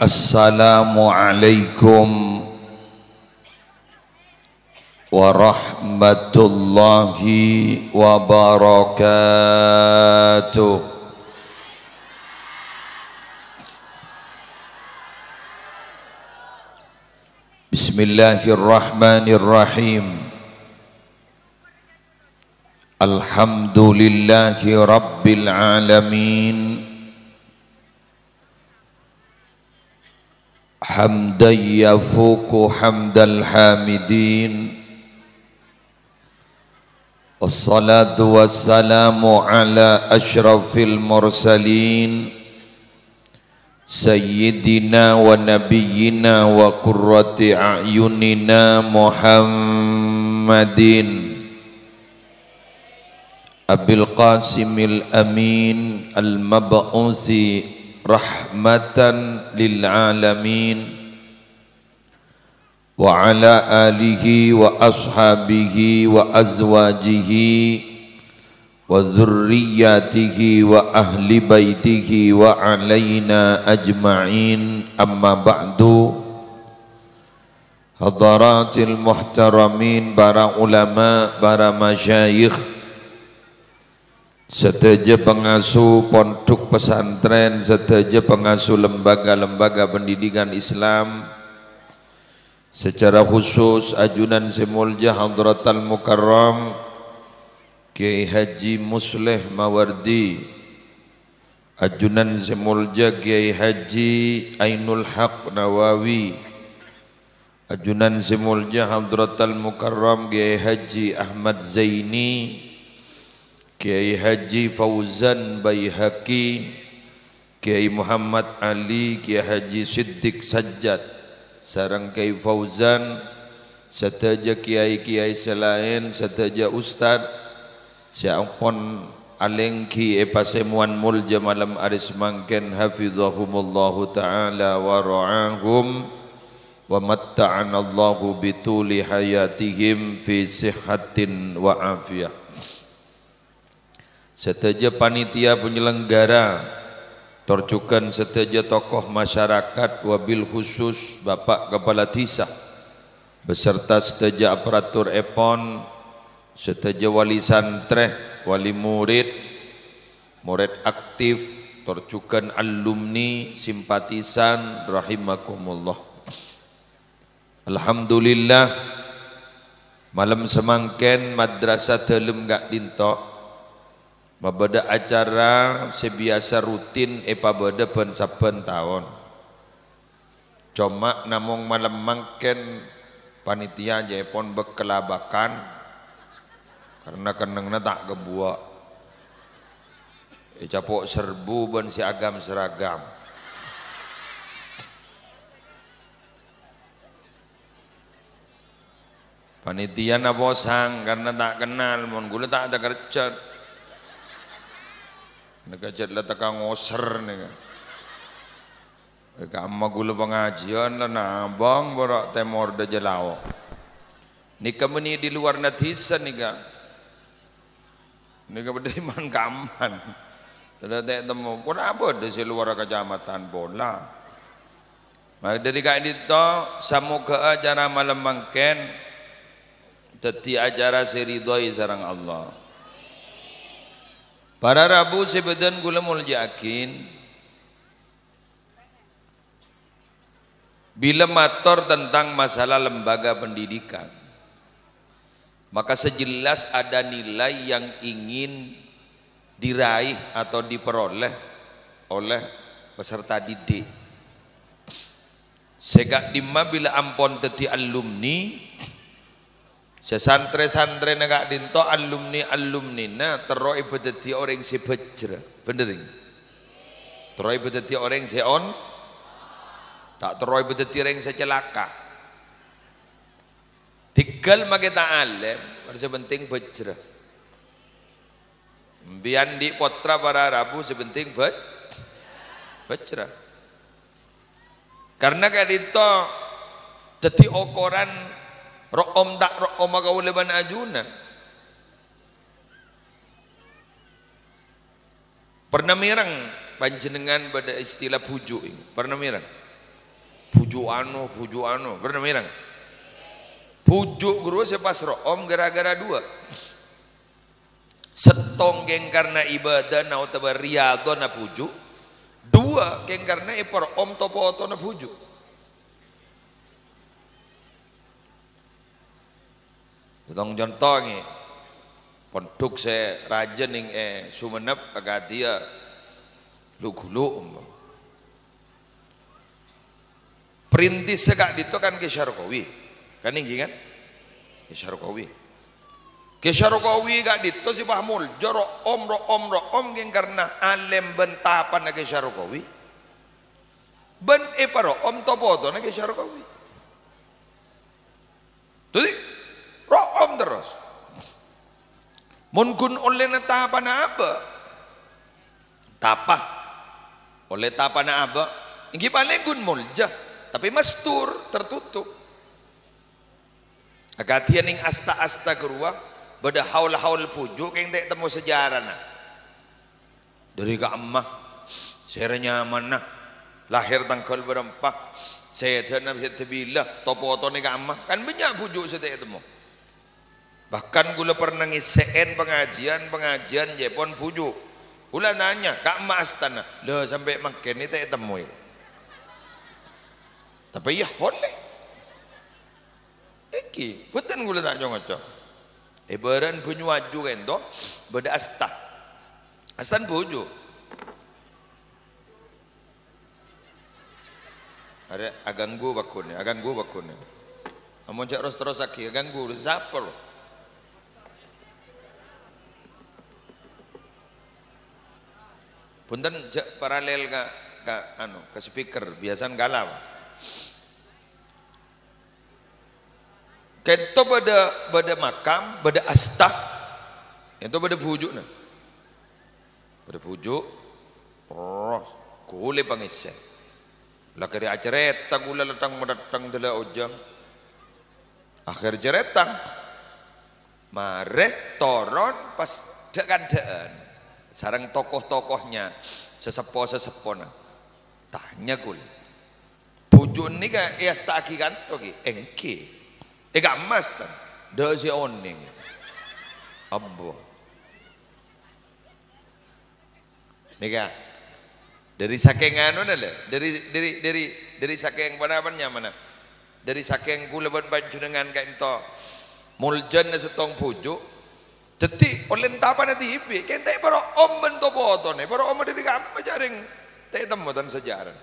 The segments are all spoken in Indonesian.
Assalamualaikum warahmatullahi wabarakatuh. Bismillahirrahmanirrahim. Alhamdulillahi rabbil alamin. Hamdan yafuku hamdal hamidin. Wassalatu wassalamu ala ashrafil mursalin Sayyidina wa nabiyyina wa qurrati a'yunina Muhammadin Abil Qasimil Amin Al-Mab'usi rahmatan lil alamin wa ala alihi wa ashabihi wa azwajihi wa dzurriyyatihi wa ahli baitihi wa alaina ajma'in, amma ba'du. Hadaratil muhtaramin, para ulama, para masyayikh, seteja pengasuh pondok pesantren, seteja pengasuh lembaga-lembaga pendidikan Islam, secara khusus ajunan Semulja Hadratal Mukarram Kiai Haji Musleh Mawardi, ajunan Semulja Kiai Haji Ainul Haq Nawawi, ajunan Semulja Hadratal Mukarram Kiai Haji Ahmad Zaini, Kiai Haji Fauzan Baihaqi, Kiai Muhammad Ali, Kiai Haji Siddiq Sajjad, sareng Kiai Fauzan, seteja kiai-kiai selain, seteja ustad, siapun alengki epasemuan mulja malam aris mangken, hafizahumullahu ta'ala wa ra'ahum wa matta'anallahu bituli hayatihim fi sihatin wa afiyah. Seteja panitia penyelenggara, torjukan seteja tokoh masyarakat, wabil khusus Bapak Kepala Desa beserta seteja aparatur EPON, seteja wali santreh, wali murid, murid aktif, torjukan alumni, simpatisan, rahimakumullah. Alhamdulillah, malam semangken madrasah telem gak dintok mabada acara sebiasa rutin pada saben tahun. Cuma namung malam mangken panitia jaipon bekelabakan karena kenengna tak kebuak. Capok serbu ben si agam seragam. Panitia na bosang karena tak kenal, mon gula tak ada kerja. Nagajat lah tak ngoser nih. Kamma gula pengajian lah nabang borak temor dah jelao. Nika meni di luar natisan nika. Nika berdiri man kaman. Tidak ada temu. Kenapa di luar kecamatan bola? Maka dari kait itu samu ke acara malam mangken. Teti acara seridoi sarang Allah. Para Rabu sebedan gula mul yakin bila mator tentang masalah lembaga pendidikan, maka sejelas ada nilai yang ingin diraih atau diperoleh oleh peserta didik. Segak dimma bila ampon teti alumni, sesantre-santre negak dinto alumni na teroi bedeti orang sebejra, benerin. Teroi bedeti orang seon, tak teroi bedeti orang secelaka. Tinggal makita alim, harus penting bejra. Bian di potra para Rabu sepenting bejra. Karena kayak itu jadi ukuran rokom tak rokom makauleban ajunan. Pernah mirang panjenengan pada istilah pujuk ini? Pernah mirang? pujuk anu, pernah mirang? Pujuk guru sepas om gara-gara dua. Setong geng karena ibadah na utawa riyadho na pujuk, dua geng karena ipar om topo na pujuk. Tong contoh ni, pondok saya raja ning Sumenep agak dia lu perintis segak dito kan ke Syarqawi kan ingin kan ke Syarqawi gak dito si Bahmul joro om geng karena alem bentapan na ke Syarqawi ben iparo om topoto na ke Syarqawi tuh om terus mungkin oleh na tahapan apa tapah oleh tahapan apa ini paling gun mulja tapi mastur tertutup agak dia ning asta keruah beda haul pujuk yang tak temu sejarah na dari ke ammah saya nyaman nah lahir tanggal berempat saya tanah bila topo ni ke ammah kan banyak pujuk saya tak temu bahkan gula pernah ngiseen pengajian jepon pujuk gula nanya kak emak astana loh sampai makin ini tak temu tapi ya boleh iki betul gula tak ngocok ibaran punya waju kan toh beda astan pujuk ada aganggu bakun amun cak terus aki aganggu siapa lo punten cak paralel ke speaker biasan galau kento pada makam pada astah itu pada pujuk nah pada pujuk kule pangisya lah kari acereta gula latang mendatang dela ujang akhir jeretang mareh toron pas dekan sarang tokoh-tokohnya sesepo-sesepona tanya kule pujuk ni ka asta aki kanto ki engke gak emas tan dah si oning abbo nika dari saking anu nala dari saking mana dari saking kula banju dengan kain to muljan na setong pujuk jadi oleh tapan nanti ipi kente para om bento foto nih para om dari kamu jaring teh temutan sejarah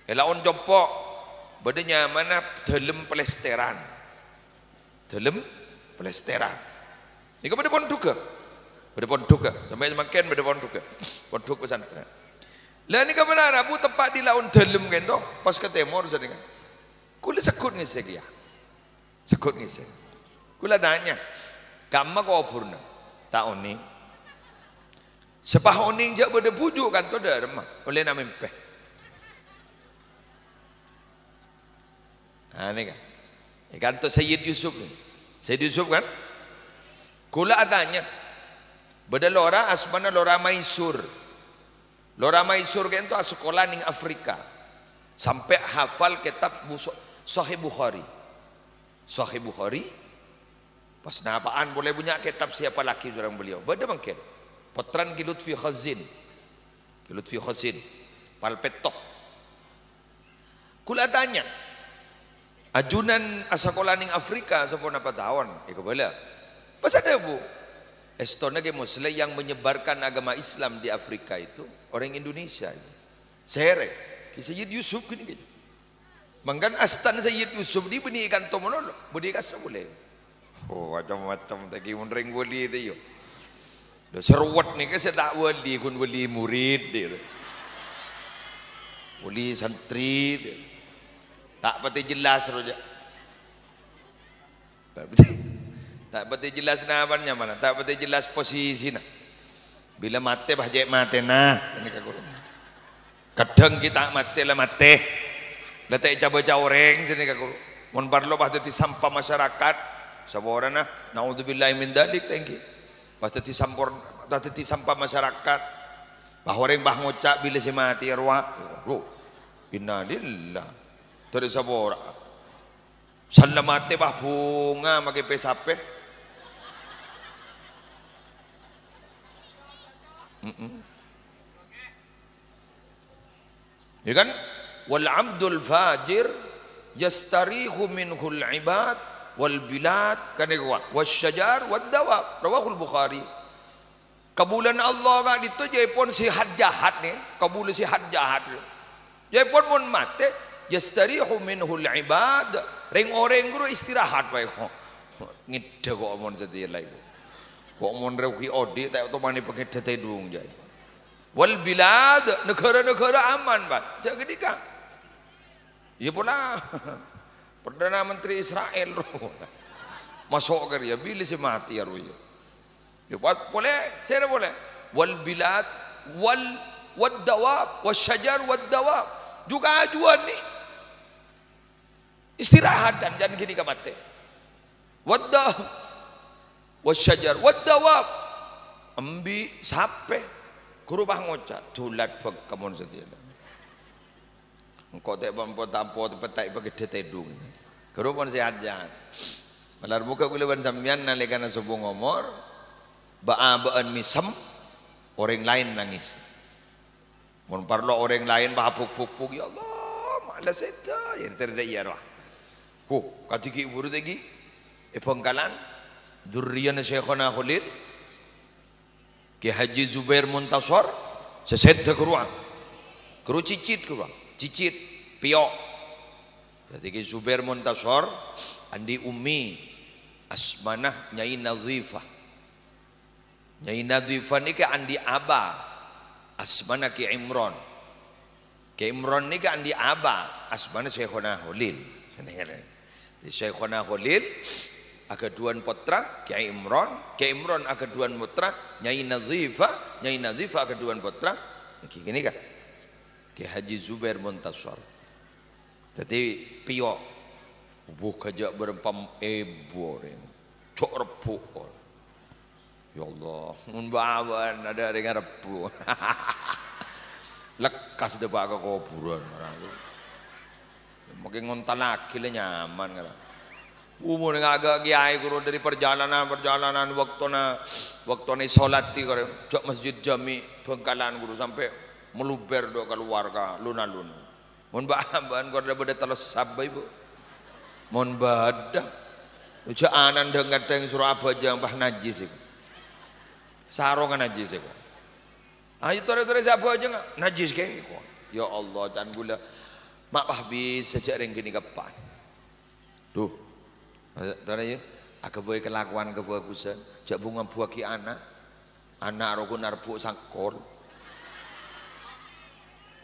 elaun jompo bedanya mana dalam pelesteran ini ke pada pondok sampai semakin pada pondok pesantren lah ini kebenaran aku tepat di laun dalam kan toh pas ke timur sedang kula sekut ngise dia sekut ngise kula tanya kamu kau purna tak oning sepah oning jak pada pujuk kan toh dah remah oleh nama empeh nah ini kan tuh Sayyid Yusuf kan kula adanya beda lora asmana lora Maisur kan itu sekolah ning Afrika sampai hafal kitab Sahih Bukhari pas napaan boleh punya kitab siapa laki orang beliau beda mungkin potran ki Lutfi Khazin palpetoh kula tanya ajunan sekolah ning Afrika sepon apa tahun bala pas ada bu estona ke muslim yang menyebarkan agama Islam di Afrika itu orang Indonesia sere ki Sayyid Yusuf gini mangkan astan Sayyid Yusuf di beni ikan tomonolo budi kasa boleh macam-macam tadi unring wali itu yo dah seruat ni ke saya tak wali kun wali murid dia wali santri dia tak pati jelas saja tak pati jelas namanya mana tak pati jelas posisi nah bila mati bahjek mati nah ini kadang kita mati lah mati letak cabai orang sini kakak mon parlo bahjeti sampah masyarakat saborana naudzubillahi min dzalik tengki bahjeti sampah masyarakat bahwa orang bah ngocak bila si mati arwah Inna lillah. Dari sabora. Salamate bah bunga makai pesape. Ya kan? Wal abdul fajir yastarihu minhul ibad wal bilad kan kuat. Wasyajar wad dawab. Rawahul Bukhari. Kabulan Allah kan itu jadi pun sihat jahat nih. Kabul sihat jahat. Jadi pun mun mate yastarihu minhul ibad. Ring orang guru istirahat baik. Ngide kok mon sedih lagi. Kok mon reuki odi tak tu mani pakai tetai dung jadi. Wal bilad negara-negara aman bat. Jadi kan. Ya pula Perdana Menteri Israel masuk ke dia bila si mati ya ruya. Ya boleh, saya boleh. Wal bilad wad dawab wasyajar wad dawab juga ajuan nih. Istirahat dan jangan gini ke mati. Wadda wasyajar wad dawab ambi sape kurubah ngoca tulat peg kamun setia. Engkau tak mampu tampo petai pakai tetedung. Kurubah sehat jangan. Malar buka kuliban sambian nalikan subuh ngomor baan misem orang lain nangis. Mun parlo orang lain bahapuk-puk ya Allah malas itu yang terda iya roh. Katiki buru tegi pengkalan durriyan Syekhona Khalil Ki Haji Zubair Muntasar sesed keruang kru cicit keruang cicit piok jadi Ki Zubair Muntasar andi ummi asmanah Nyai Nadhifah Nyai Nadhifah ni ke andi aba asmanah Ki Imran Ki Imran ni ke andi aba asmanah Syekhona Khalil Syekhona Khalil akeduan putra Kiai Imran akeduan putra Nyai Nadhifah akeduan putra gini kan Ki Haji Zubair Muntasar jadi piok kajak berempam eborin cok repu ya Allah membawan ada dengan repu lekas depak ke kuburan mungkin ngontal lagi lah nyaman kan umur agak kiai guru dari perjalanan waktu na solat ti kare cok masjid jami Bengkalan guru sampai meluber do keluarga luna mon bahan guru dah telas sabai bu mon badah uca anan dengan teng Surabaya bah najis itu sarongan najis itu ayo tore siapa aja nggak najis ke ya Allah dan gula mak habis sejak ring gini kapan tuh tara ya aku boleh kelakuan ke buah kusen jak bunga buah ki anak rogo narbu sangkor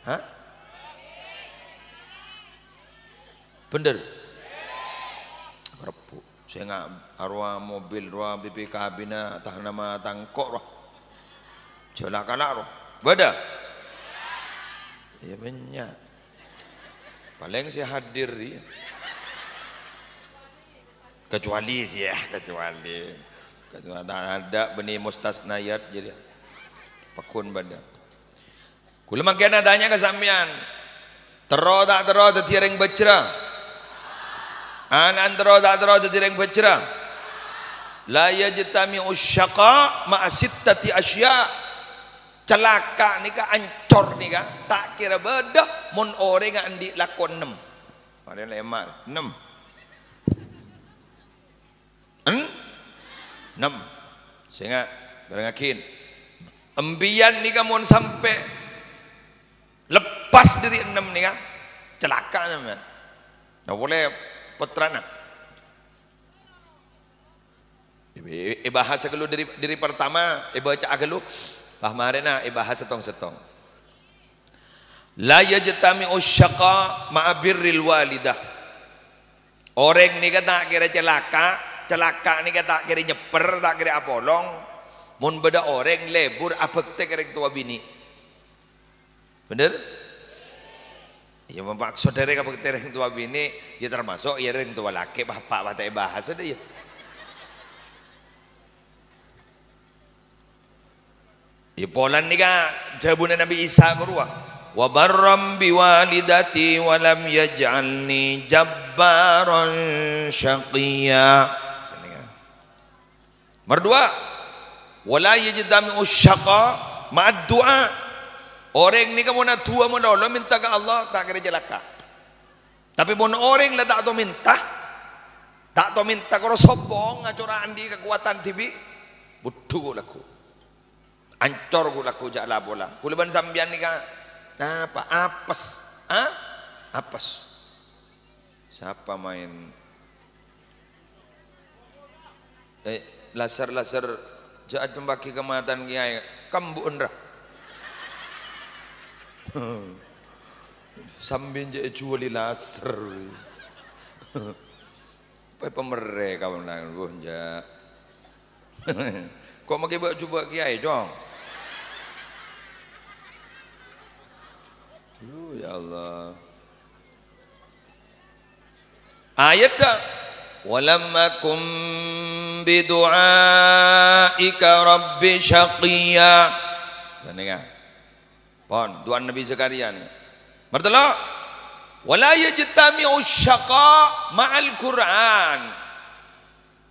hah bener repu saya nggak arwah mobil arwah BPKB na tah nama tangkok roh jelakan roh beda ya banyak paling saya hadir ya kecuali sih ya kecuali ada benih mustasnayat jadi pakun badan kula makin adanya kesamian tero tak tertiring becera anan tero tak tertiring becera la yajtami usyaqa ma sittati asya celaka nika ancor nika tak kira bedah mun orang andi lakon 6 ada lemar 6 sehingga berangakin embian nika mun sampai lepas dari 6 nika celaka namanya nah boleh petrana bahasa kalau dari pertama baca agalo pahmarena bahasa setong la yajtami usyaqa ma'a birril walidah orang ni tak kira celaka ni tak kira nyeper tak kira apolong mun beda orang lebur abek teh kira tua bini bener ya maksud dari abek teh tua bini ya termasuk ya ring tua laki bapak batai bahasa deh ya ya polan ni kan jabunan Nabi Isa berua wa barram biwalidati wa lam yaj'alni jabbaran syaqiyya. Nomor 2, wala yajtami'u syaqa ma'ad du'a. Orang ni kamu nak tua mo lo minta ke Allah tak kira celaka. Tapi mon orang lah tak tahu minta kalau sombong ngacoran di kekuatan TV butuh laku. Ancor ku laku jala bola. Kuleban sambian ni kan. Apa? Apes. Apes. Siapa main? Laser jahat membagi kematan kiai. Kambu endah. Sambil je juali laser. Pai pemerre kawan nang bonja. Kok makai buat cuba kiai dong? Ya Allah. Ayat dah. Walammakum bidu'aika rabbi syaqiyya. Dengar. Pon, doa Nabi Zakaria ni. Bertelo. Wala yajtami'u syaqa ma'al Quran.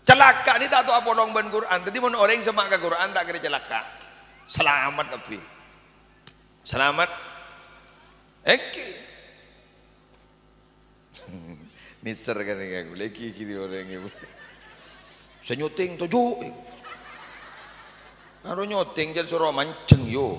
Celaka ni tak tahu apa long ban Quran. Tadi mun orang semak ke Quran tak kira celaka. Selamat tapi. Selamat. Niser kan aku lagi kiri orang ibu. Saya nyuting tujuh. Kalau nyuting jadi suruh mancing yo.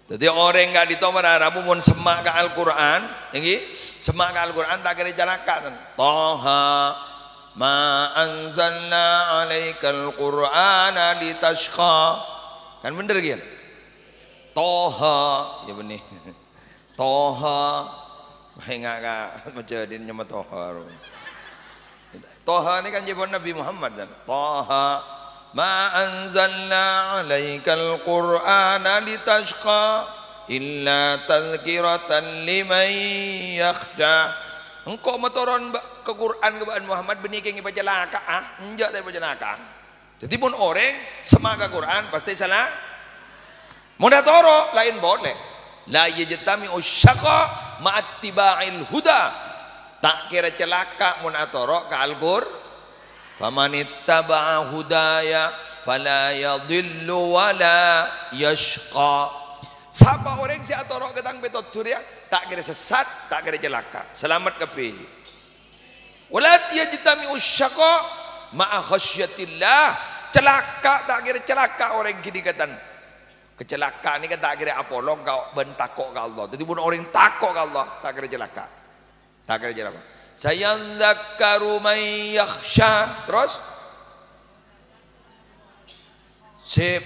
Jadi orang enggak ditomar Arabu mun semak ke Al-Qur'an, nggih? Semak ke Al-Qur'an tak kira celaka. Taha ma anzalna 'alaikal Qur'ana litashqa. Kan bener kan? Toha, ya benih. Toha, enggak macam dia nama Toha. Toha ni kan jebon Nabi Muhammad dan Toha, ma anzalna 'alaikal Qur'ana litashqa illa tadhkiratan liman yakhsha. Engkau matoron ke Quran ke Muhammad benih keng baca laka enjak tak baca laka. Jadi pun orang semak ke Quran pasti salah. Mudah toro lain boleh. La yajtami'u syaqa ma'attiba'il huda. Tak kira celaka mun atoro ka Al-Qur. Famanittaba'a hudaya fala yadhillu wala yashqa. Siapa orang si atoro ketang betot surya tak kira sesat, tak kira celaka. Selamat kepi. Wala yajtami'u syaqa ma'a khasyatillah. Celaka tak kira celaka orang gini katan. Kecelakaan ni kan tak kira apa lo kau bentakok ke Allah. Jadi pun orang takok ke Allah tak kira celaka. Tak kira celaka. Sayadzakkaru man yakhsha. Terus sip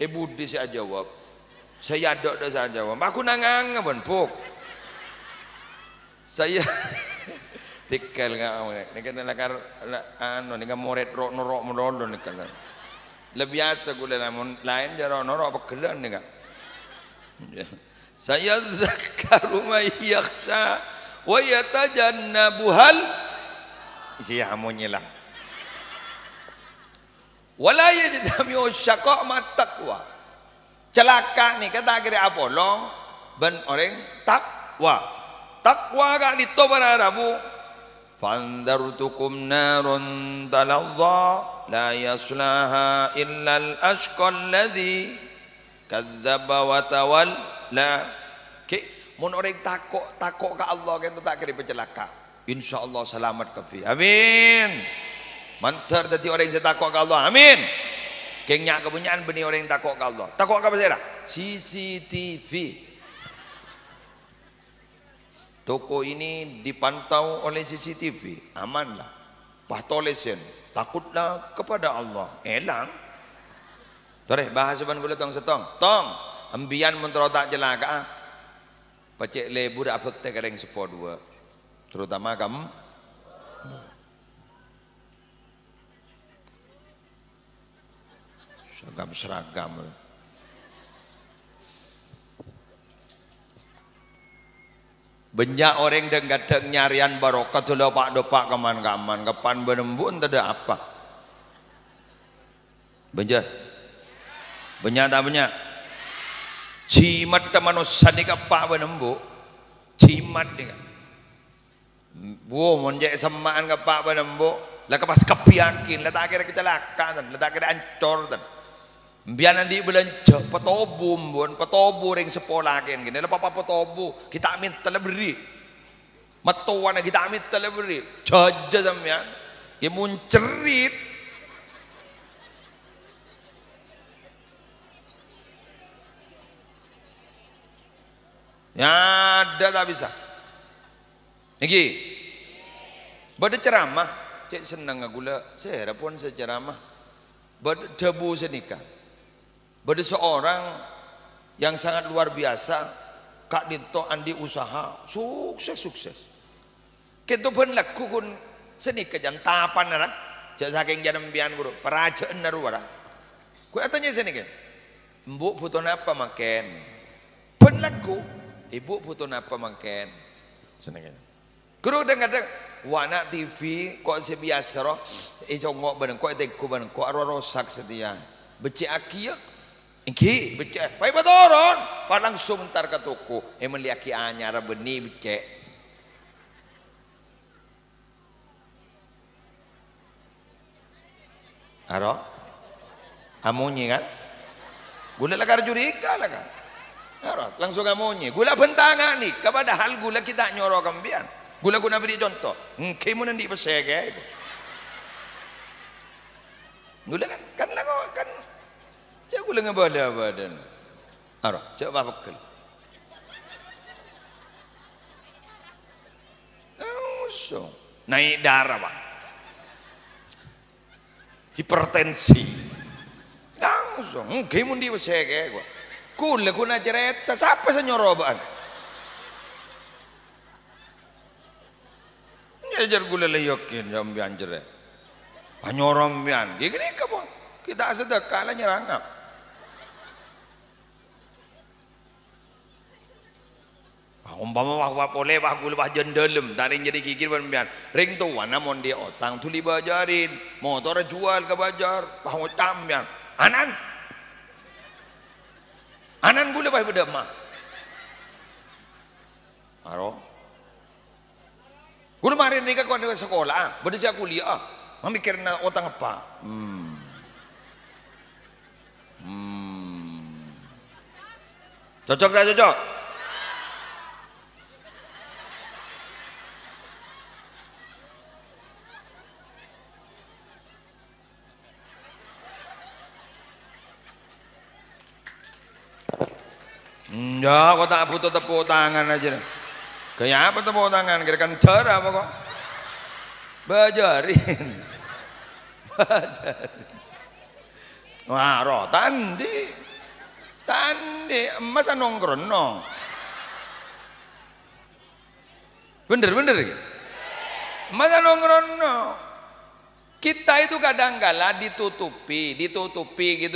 Budi saya jawab. Saya dok dah saya jawab. Aku nangang pun puk. Saya tikal ngau ni kan lakar anu ni kan moret rok norok modon ni kan. Lebih biasa gula lain jarang norok apa kelan ni kan. Saya zakaru may yakhsha wa yatajannabuhal isi hamunnya lah. Wala yajtami'u syaqa' ma taqwa. Celaka ni kata kira apa long ben orang takwa. Takwa gak ditobar Arabu. Fandartukum narun talazza la yaslaha illa al-ashqa alladhi kadzdzaba wa tawalla. Mun orang takok ke Allah kan tak kira bercelaka. Insyaallah selamat kafi. Amin. Mantar tadi orang yang takok ke Allah. Amin. Kengnya kepunyaan benih orang yang takok ke Allah. Takok ke apa saya? CCTV. Toko ini dipantau oleh CCTV, amanlah. Pahtolesen, takutlah kepada Allah. Elang. Toreh bahasa ban gula tong setong. Tong, ambian mentero tak jelaka. Pacek lebur apek te kereng sepo dua. Terutama kamu. Seragam. Banyak orang yang kadang nyarian barokah tu dopak kaman kapan berembun tak ada apa. Benja. Banyak tak banyak? Cimat manusia ni kapak benembu. Cimat ni kan. Bu monjek samaan kapak benembu. Lah kapas kepiakin, lah tak kira kecelakaan, lah tak kira ancor tan. Biar nanti belanja petobu mbon, petobu ring sepolaken gini. Lah papa petobu kita minta lah beri. Matuan kita minta lah beri. Jaja sampean. Ki muncerit. Ya ada tak bisa. Iki. Bada ceramah, cek senang agula. Saya pun seceramah. Bada debu senikah. Bada seorang yang sangat luar biasa. Kak Dito andi usaha sukses. Kita pun laku kun senikah jam tapan nara. Cek saking janam bian guru. Perajaan naruara. Ku tanya senikah. Mbok foto apa makan? Pun laku. Ibu foto apa makan? Senikah. Guru kadang-kadang wana TV kok sebiasa roh congok bareng kok teku bareng kok rosak setia becek aki ya iki becek pai batoron pa langsung entar ke toko meliaki anyar benih becek aro amunyi kan gula lakar jurika lah kan aro langsung amunyi gula bentangan nih padahal gula kita nyoro kambian gula guna beri contoh, kamu nanti pesek gula kan lagu kan, cak gula ngebada badan, arah, cak apa bekal, langsung naik darah bang, hipertensi, langsung, kamu nanti pesek gula guna cerita, siapa senyoroban? Ajar gula layokin jambian jere. Panyorom bian. Gini kamu kita sedekah lah nyerangap. Umpama wah boleh wah gula wah jendelem taring jadi gigir bian. Ring tuan namon dia otang tuli bajarin. Motor jual ke bajar. Wah utam bian. Anan gula wah beda mah. Aro. Guru marin nikah kau ada sekolah, berdua kuliah, memikir na otang apa? Cocok tak cocok? Ya, kau tak butuh tepuk tangan aja. Kayak apa tepuk tangan? Kira kantor apa kok? Bajarin. Wah, roh tandi masa nongkrong nong. Bener masa nongkrong nong. Kita itu kadang-kala ditutupi gitu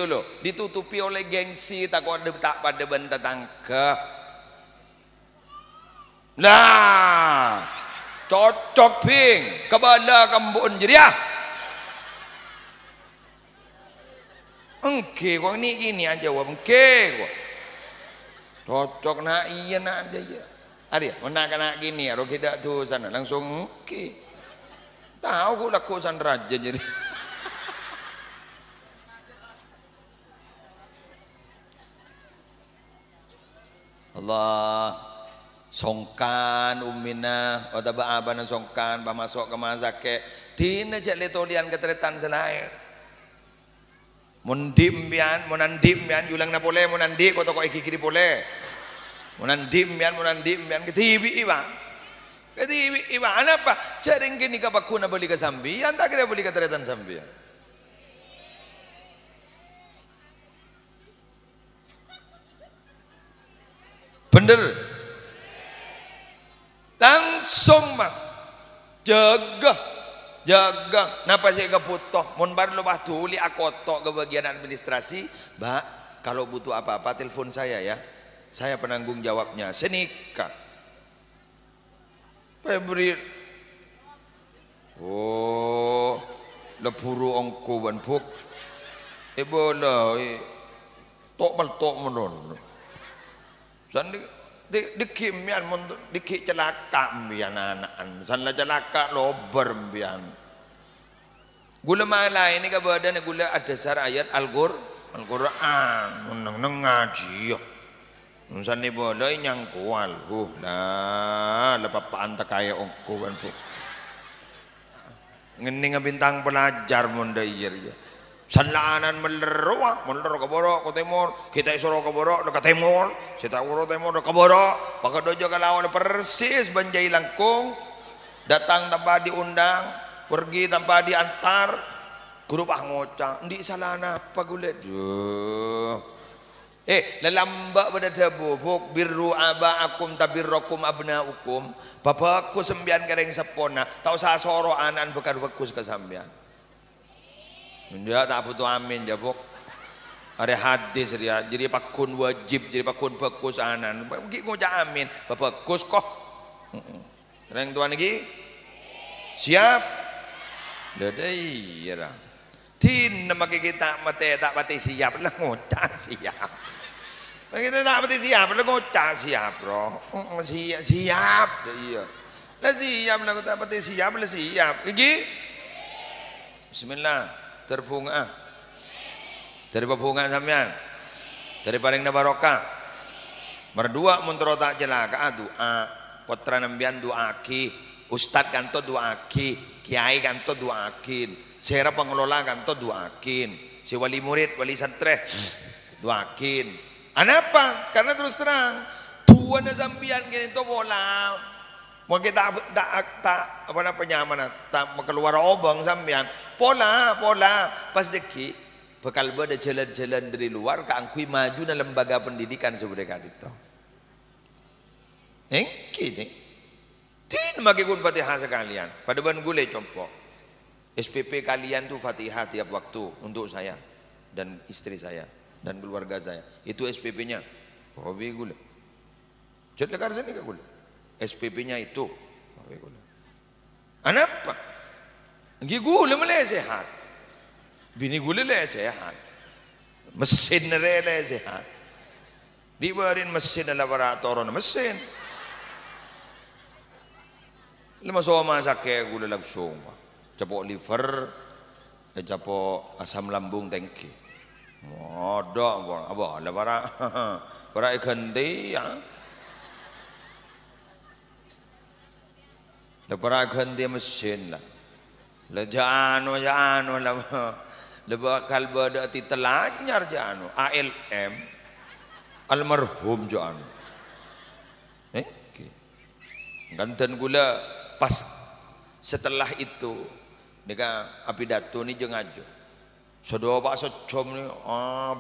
loh, ditutupi oleh gengsi tak pada benda tangkap. Nah, cocok ping kebala kambun jadi ya. Engke kok ini gini aja wah engke kok. Cocok nak iya nak ada ya. Ada mana kena gini ya, kita tuh sana langsung engke. Tahu kok laku san raja jadi. Allah songkan umina atau abana songkan masuk ke mazake tina cek letolian ketretan senair mundim monandim yulang na pole monandi ko to ko ikikiri pole monandim ketibi iba apa caring gini ka bakuna beli ke sambian tak kira beli ke tretan sambian bener langsung mah jaga napa sih keputoh mun baru lebah tuli akotok ke bagian administrasi mbak kalau butuh apa-apa telepon saya ya saya penanggung jawabnya senika Febri oh lepuru ongko ban puk bola tok mal tok menon san di kimian mon di ki celaka mbian anak san la celaka lober mbian gula malai ini ka badan gula ada dasar ayat Al-Qur'an nang ngaji yo san ni bola nyang kual lah lepapaan tak kaya ongko kan pu ngeni bintang pelajar mon dayer ya sanlaanan melerwa ke borok ke timur kita isoro ke borok ke timur kita uro timur ke borok pakai dojo kalau persis banjai langkung datang tanpa diundang pergi tanpa diantar guru bah ngocah ndi salana apa gulet lelambak pada dabu buk birru abaakum tabirrakum abnaukum bapakku sembian gareng sepona tau sa soro anan bekar bekus ke sambian dia tak butuh amin jabok ada hadis dia jadi pakun wajib jadi pakun bekus anan bagi ngocah amin bekus kok reng tuan lagi siap dadai ya tin nama kita mate tak pati siap lah ngocah siap kita tak pati siap lah ngocah siap bro siap iya lah siap lah tak pati siap lah siap gigi bismillah terbunga dari pebunga sampean dari paling barokah berdua muntro tak jelaka doa putra nambian doa ki ustad kanto doa ki kiai kanto doa kin sera pengelola kanto doa kin si wali murid wali santri doa kin kenapa karena terus terang tuan sambian gini to bola mau kita tak apa namanya penyaman tak keluar obang sambian pola pas deki bakal ada jalan-jalan dari luar keangkui maju dalam lembaga pendidikan sebagai itu kini tin magikun Fatihah sekalian pada ban gule compok SPP kalian tuh Fatihah tiap waktu untuk saya dan istri saya dan keluarga saya itu SPP-nya hobi gule jadi lekar sini ke gule SPP-nya itu kenapa? Gule mulai sehat bini gule le sehat mesin le sehat dibarin mesin laboratorium mesin lima soma sakit gule langsung capok liver capok asam lambung tengki modok apa ada para ikan ya Lepara ganti mesin lah. Lejano lah. Lebakal bada ti telanyar jano. ALM almarhum jano. Ganten gula pas setelah itu nika apidato ni jeung ajo. Sodo pak socom ni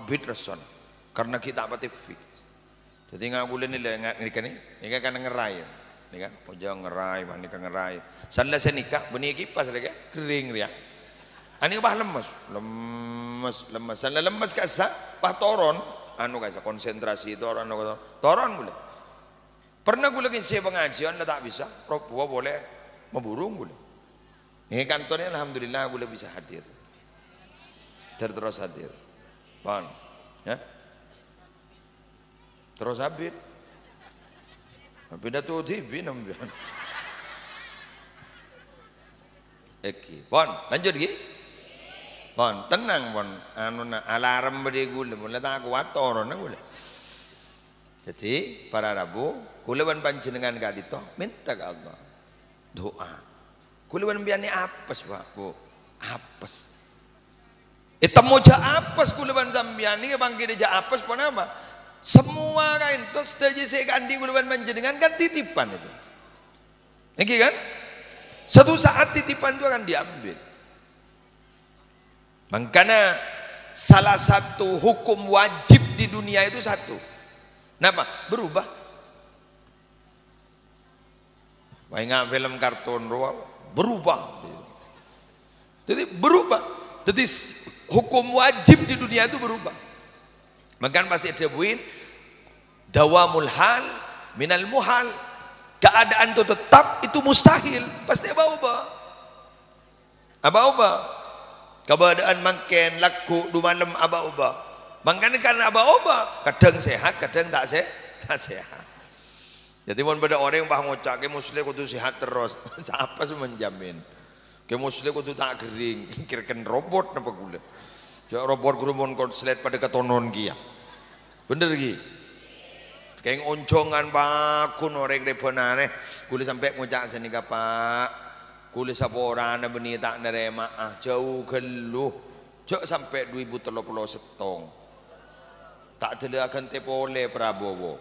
bid rason. Karena kita pati fix. Jadi ngagula nila nika kan ngeray. Nika pojang ngerai manika ngerai sanla senika beni kipas lagi kering dia ani bah lemes sanla lemes kasa bah toron anu kasa konsentrasi toron gula pernah gula lagi saya pengajian tak bisa propua boleh memburung gula ini kantornya alhamdulillah gula bisa hadir terus hadir pan ya terus hadir pidato TV nambian. Pon, lanjut lagi. Pon, tenang pon. Anu na alarm bade gula, mula tak kuat toron na gula. Jadi para Rabu, kulawan panjenengan kadito minta ke Allah doa. Kulawan biani apes Pak, Bu. Apes. Temu ja apes kulawan sambian ni bangkit ja apes pon apa? Semua kain itu setuju saya ganti guluban panjenengan kan titipan itu. Oke kan? Satu saat titipan itu akan diambil. Makanya salah satu hukum wajib di dunia itu satu. Kenapa? Berubah. Banyak film kartun berubah. Jadi berubah. Jadi hukum wajib di dunia itu berubah. Maka pasti dibuin dawamul hal minal muhal, keadaan itu tetap itu mustahil pasti apa Keberadaan makan laku du malam aba-uba. Makanya karena aba-uba kadang sehat, kadang tak sehat. Jadi mun pada orang bah ngocak ke muslim kudu sehat terus. Siapa sih menjamin? Ke muslim kudu tak kering, kirakan robot napa gula. Jak robot guru mun konslet pada ketonon kia. Bener gi. Kayak oncongan bakun orang deponane, kuli sampai ngocak sini Pak. Kuli saporana beni tak nerema jauh geluh. Jak sampai 2030 setong. Tak akan tepole Prabowo.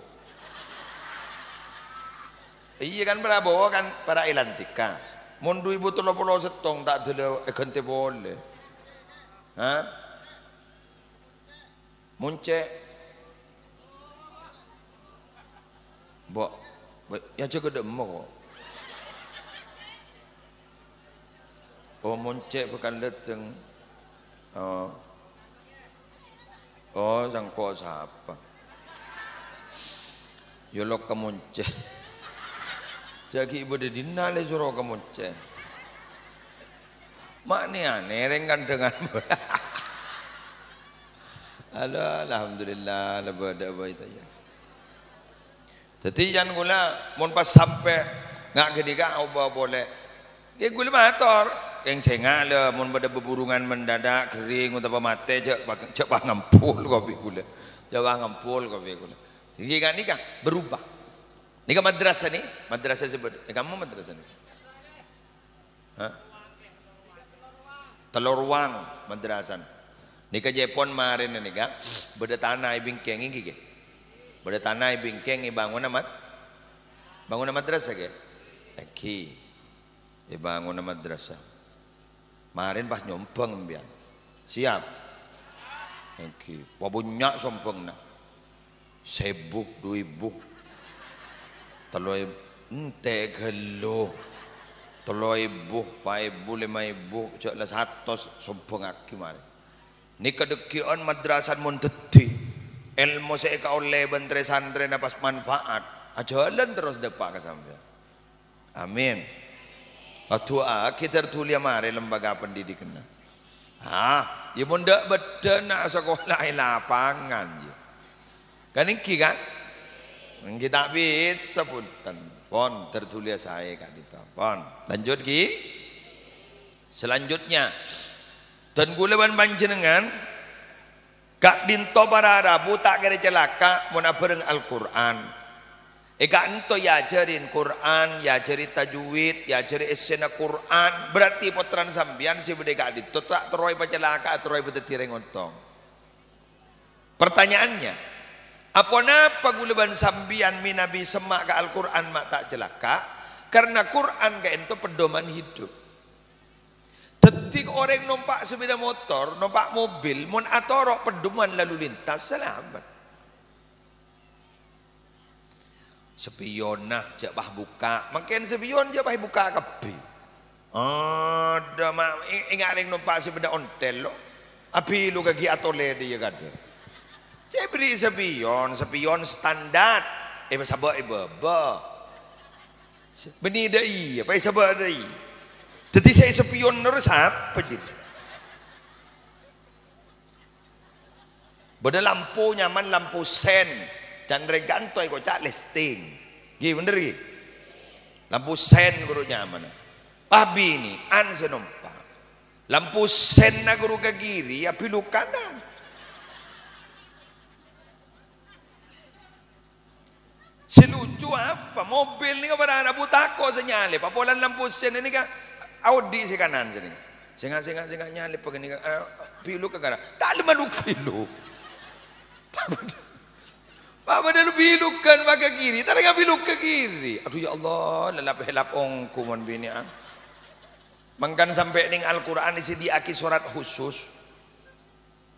Iya kan Prabowo kan para ilantika. Mun 2030 setong tak akan tepole. Hah? Munce. Bo, ya jaga demo. Oh munce bukan leteng. Oh jangko siapa? Yolok kemunce. Jadi ibu de dinale suruh kemunce. Mak ni aneh renggan dengan. Alhamdulillah lebih ada baik tanya. Jadi jangan gula, mun pas sampai ngak kediga ubah boleh. Dia gula motor, yang sengak le, mun pada beburungan mendadak kering untuk mate cek bah ngampul kopi gula, cek bah ngampul kopi gula. Jadi kan ni kan berubah. Ni kan madrasah ni, madrasah sebut. Kamu madrasah ni? Hah? Telur ruang madrasah. Ni ke Jepun marin ni kan, beda tanah bingkeng ini ke. Beda tanah bingkeng bangun madrasah ke? Lagi, bangun madrasah. Marin pas nyompeng biar, siap. Lagi, wabunyak sompeng na, 1,000, 2,000, teloi ente gelo, 3,000, 4,000, 5,000, cak lah 100 sompeng aki marin. Ni kedekian madrasah mun teti. Ilmu saya kau oleh bentre santri napas manfaat jalan terus depak ke sampai. Amin. Waktu kita tertulia mari lembaga pendidikan. Ya bunda beda nak sekolah lapangan je. Kan iki kan? Kita bisa punten. Pon tertulia saya kan itu. Pon lanjut ki. Selanjutnya dan guleban panjenengan Kak dinto para Arabu tak kira celaka mun bareng Al-Qur'an. Kak ento ya ajarin Qur'an, ya ajari tajwid, ya ajari esena Qur'an. Berarti potran sambian si bude kak dinto tak teroi pacelaka teroi betetireng ontong. Pertanyaannya, apa napa guleban sambian minabi semak ke Al-Qur'an mak tak celaka? Karena Qur'an ka ento pedoman hidup. Ketika orang numpak sepeda motor, numpak mobil, mun atorok pedoman lalu lintas selamat. Spion nah jak bah buka, makin spion jak bah buka kepi. Ada mak ingat ring numpak sepeda ontel lo, api lu kaki atole dia kan. Saya beri spion standar. Sabar baba. Beni dai, apa sabar dai. Jadi saya spion terus apa jadi? Beda lampu nyaman lampu sen dan regantoi kocak listing. Gih bener gih? Lampu sen guru nyaman. Pabi ini an senompa. Lampu sen na guru ke kiri, api lu kanan. Selucu apa? Mobil ni kan pada butako senyale. Papolan lampu sen ini kan Audi si kanan sini. Sengak nyalip begini pilu ke kanan. Tak lima lu pilu. Pak lu pilu kan pakai kiri. Tak ada pilu ke kiri. Aduh ya Allah, lelap ongku mon binian. Mangkan sampai ning Al-Qur'an disediaki surat khusus.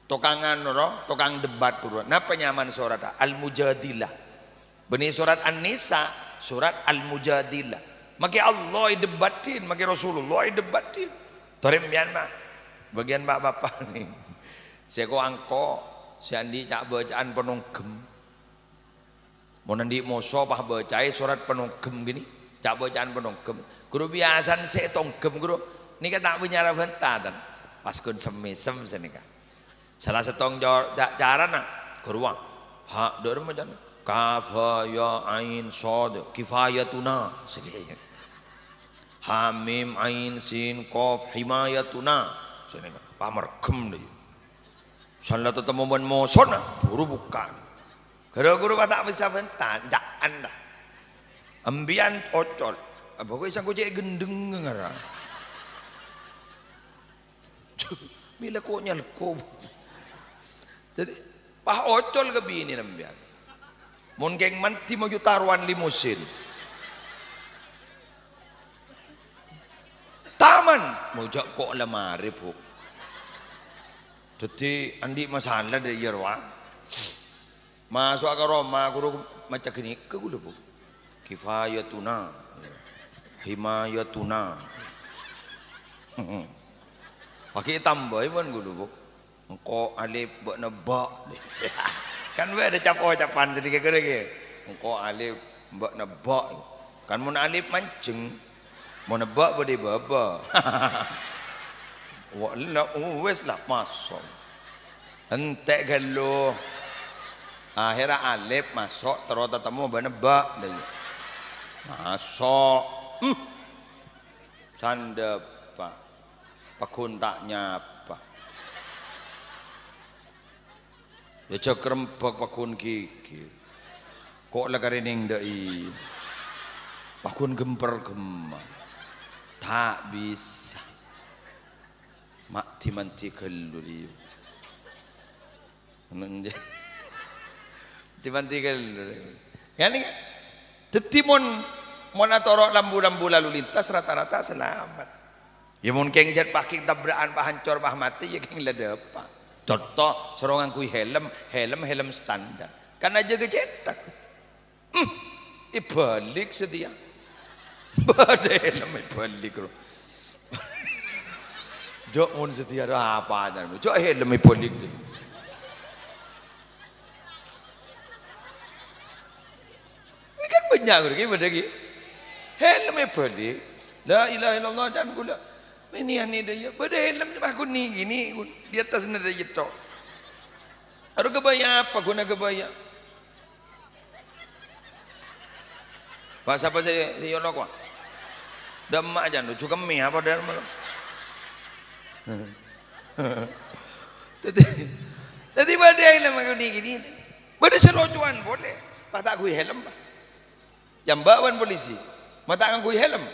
Tokangan no, tokang debat pura. Napa nyaman surat Al-Mujadilah. Beni surat An-Nisa, surat Al-Mujadilah. Maki Allah debatin, maki Rasulullah debatin. Torem Myanmar, bagian bapak ni. Saya ko angko, saya andi cak bacaan penunggem. Mau nanti moso pah bacai surat penunggem gini, cak bacaan penunggem. Guru biasan saya tonggem guru, ni kan tak punya rabantan. pas kun semesem senika salah setong cara nak keruang ha dor macam kaf ha ya ain sad kifayatuna sedia ha mim ain sin qaf himayatuna senika pamergem deui salah tetemu men mosona buru bukan guru-guru tak bisa bentar jaan dah ambian ocol pokoknya sang kocek gendeng ngara bila kok nyelko jadi pah ocol ke bini ambian mun geng manti mau taruhan limusin taman mau jak kok lemari bu jadi andi masalah dari yerwa masuk ke Roma guru macam gini ke gula bu kifayatuna himayatuna pakai tambah pun gula bu engkau alif buat nebak kan ada capo-capan jadi kira-kira engkau alif buat nebak kan mun alif mancing mau nebak boleh baba wala wes lah masuk entek galo akhirnya alif masuk terus ketemu benebak deh masuk sanda pak pakun tak nyapa ya cekrempek pakun gigi kok lagarining dai pakun gemper gemar tak bisa mak timanti keluri timanti keluri kan tetimon monatoro lambu-lambu lalu lintas rata-rata selamat ya mungkin jat pakai tabrakan pak hancur pak mati ya keng ledepa contoh serongan kui helm standar kan aja kecetak ibalik sedia bade helm ibalik loh jok mun setia apa dan jok helm ibalik deh ini kan banyak gitu lagi helm ibalik la ilaha illallah dan gula ini ani dia bade helm aku ni gini di atas nada jetok aduh kebaya apa guna kebaya pak siapa saya yonok wah demak aja lucu kemi apa dan malam jadi pada helm aku gini pada selojuan boleh patah aku helm pak yang bawan polisi mata aku helm